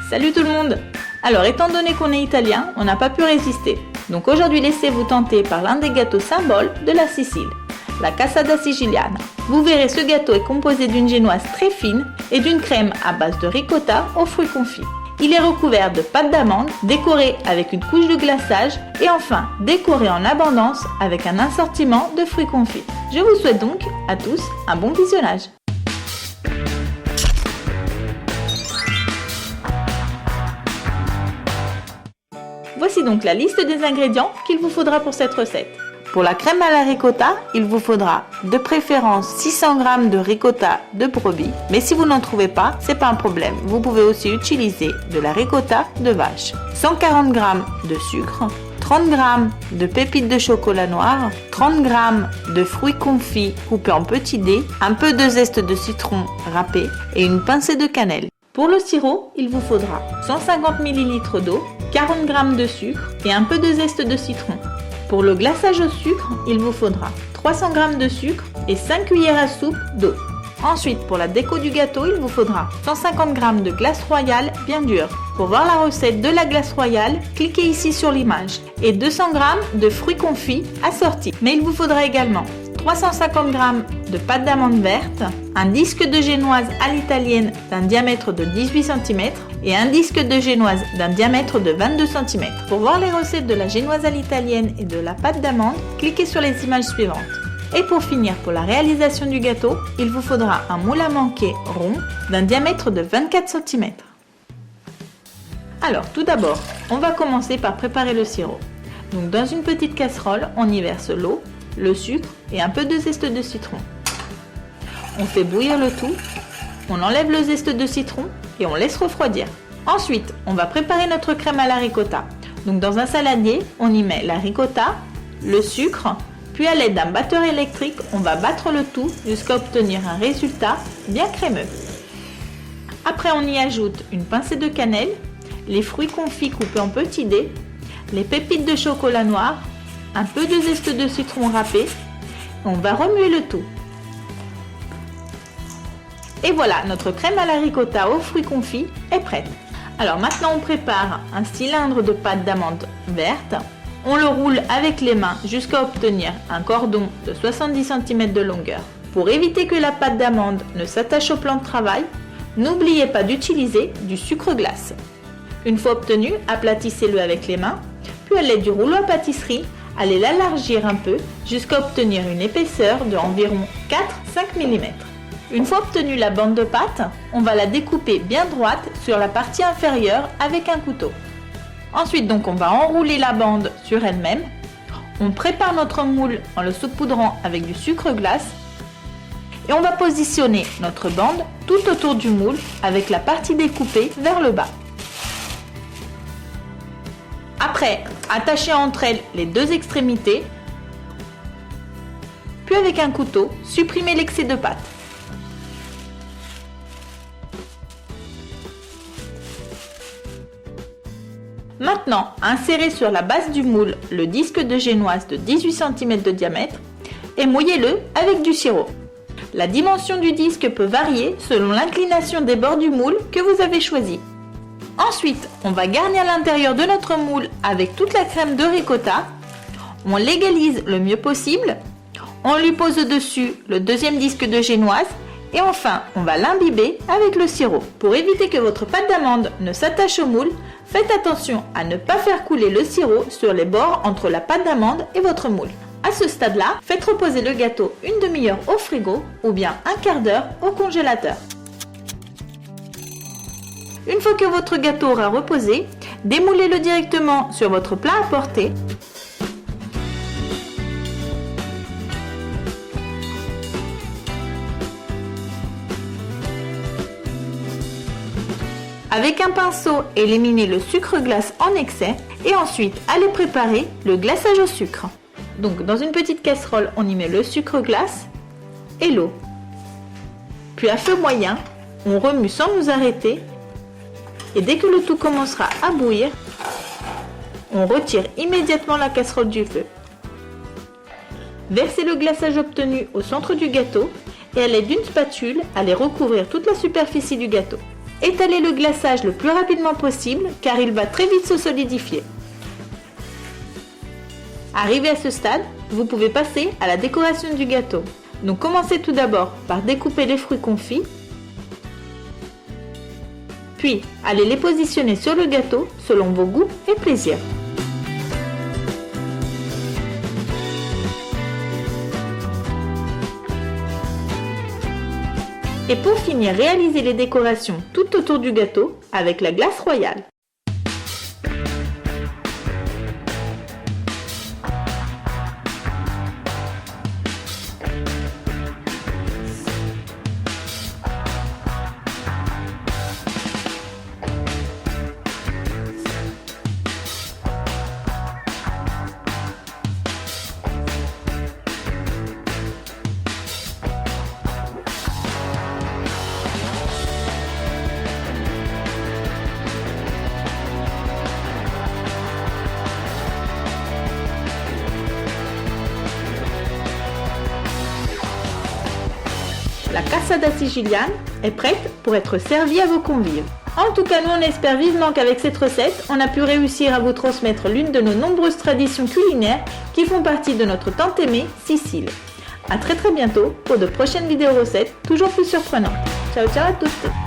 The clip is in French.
Salut tout le monde! Alors étant donné qu'on est italien, on n'a pas pu résister. Donc aujourd'hui laissez-vous tenter par l'un des gâteaux symboles de la Sicile, la cassata siciliana. Vous verrez, ce gâteau est composé d'une génoise très fine et d'une crème à base de ricotta aux fruits confits. Il est recouvert de pâte d'amande, décoré avec une couche de glaçage et enfin décoré en abondance avec un assortiment de fruits confits. Je vous souhaite donc à tous un bon visionnage. Voici donc la liste des ingrédients qu'il vous faudra pour cette recette. Pour la crème à la ricotta, il vous faudra de préférence 600 g de ricotta de brebis. Mais si vous n'en trouvez pas, c'est pas un problème. Vous pouvez aussi utiliser de la ricotta de vache. 140 g de sucre, 30 g de pépites de chocolat noir, 30 g de fruits confits coupés en petits dés, un peu de zeste de citron râpé et une pincée de cannelle. Pour le sirop, il vous faudra 150 ml d'eau, 40 g de sucre et un peu de zeste de citron. Pour le glaçage au sucre, il vous faudra 300 g de sucre et 5 cuillères à soupe d'eau. Ensuite, pour la déco du gâteau, il vous faudra 150 g de glace royale bien dure. Pour voir la recette de la glace royale, cliquez ici sur l'image. Et 200 g de fruits confits assortis. Mais il vous faudra également 350 g de pâte d'amande verte, un disque de génoise à l'italienne d'un diamètre de 18 cm et un disque de génoise d'un diamètre de 22 cm. Pour voir les recettes de la génoise à l'italienne et de la pâte d'amande, cliquez sur les images suivantes. Et pour finir, pour la réalisation du gâteau, il vous faudra un moule à manquer rond d'un diamètre de 24 cm. Alors tout d'abord, on va commencer par préparer le sirop. Donc dans une petite casserole, on y verse l'eau, le sucre et un peu de zeste de citron. On fait bouillir le tout, on enlève le zeste de citron et on laisse refroidir. Ensuite, on va préparer notre crème à la ricotta. Donc dans un saladier, on y met la ricotta, le sucre, puis à l'aide d'un batteur électrique, on va battre le tout jusqu'à obtenir un résultat bien crémeux. Après, on y ajoute une pincée de cannelle, les fruits confits coupés en petits dés, les pépites de chocolat noir, un peu de zeste de citron râpé. On va remuer le tout. Et voilà, notre crème à la ricotta aux fruits confits est prête. Alors maintenant, on prépare un cylindre de pâte d'amande verte. On le roule avec les mains jusqu'à obtenir un cordon de 70 cm de longueur. Pour éviter que la pâte d'amande ne s'attache au plan de travail, n'oubliez pas d'utiliser du sucre glace. Une fois obtenu, aplatissez-le avec les mains, puis à l'aide du rouleau à pâtisserie, allez l'élargir un peu jusqu'à obtenir une épaisseur de environ 4-5 mm. Une fois obtenue la bande de pâte, on va la découper bien droite sur la partie inférieure avec un couteau. Ensuite, donc, on va enrouler la bande sur elle-même. On prépare notre moule en le saupoudrant avec du sucre glace et on va positionner notre bande tout autour du moule avec la partie découpée vers le bas. Après, attachez entre elles les deux extrémités, puis avec un couteau, supprimez l'excès de pâte. Maintenant, insérez sur la base du moule le disque de génoise de 18 cm de diamètre et mouillez-le avec du sirop. La dimension du disque peut varier selon l'inclination des bords du moule que vous avez choisi. Ensuite, on va garnir l'intérieur de notre moule avec toute la crème de ricotta. On l'égalise le mieux possible. On lui pose dessus le deuxième disque de génoise. Et enfin, on va l'imbiber avec le sirop. Pour éviter que votre pâte d'amande ne s'attache au moule, faites attention à ne pas faire couler le sirop sur les bords entre la pâte d'amande et votre moule. À ce stade-là, faites reposer le gâteau une demi-heure au frigo ou bien un quart d'heure au congélateur. Une fois que votre gâteau aura reposé, démoulez-le directement sur votre plat à porter. Avec un pinceau, éliminez le sucre glace en excès et ensuite allez préparer le glaçage au sucre. Donc dans une petite casserole, on y met le sucre glace et l'eau. Puis à feu moyen, on remue sans nous arrêter. Et dès que le tout commencera à bouillir, on retire immédiatement la casserole du feu. Versez le glaçage obtenu au centre du gâteau et à l'aide d'une spatule, allez recouvrir toute la superficie du gâteau. Étalez le glaçage le plus rapidement possible car il va très vite se solidifier. Arrivé à ce stade, vous pouvez passer à la décoration du gâteau. Donc commencez tout d'abord par découper les fruits confits, puis allez les positionner sur le gâteau selon vos goûts et plaisirs. Et pour finir, réalisez les décorations tout autour du gâteau avec la glace royale. La cassata siciliane est prête pour être servie à vos convives. En tout cas, nous on espère vivement qu'avec cette recette, on a pu réussir à vous transmettre l'une de nos nombreuses traditions culinaires qui font partie de notre tant aimée Sicile. A très bientôt pour de prochaines vidéos recettes toujours plus surprenantes. Ciao ciao à tous!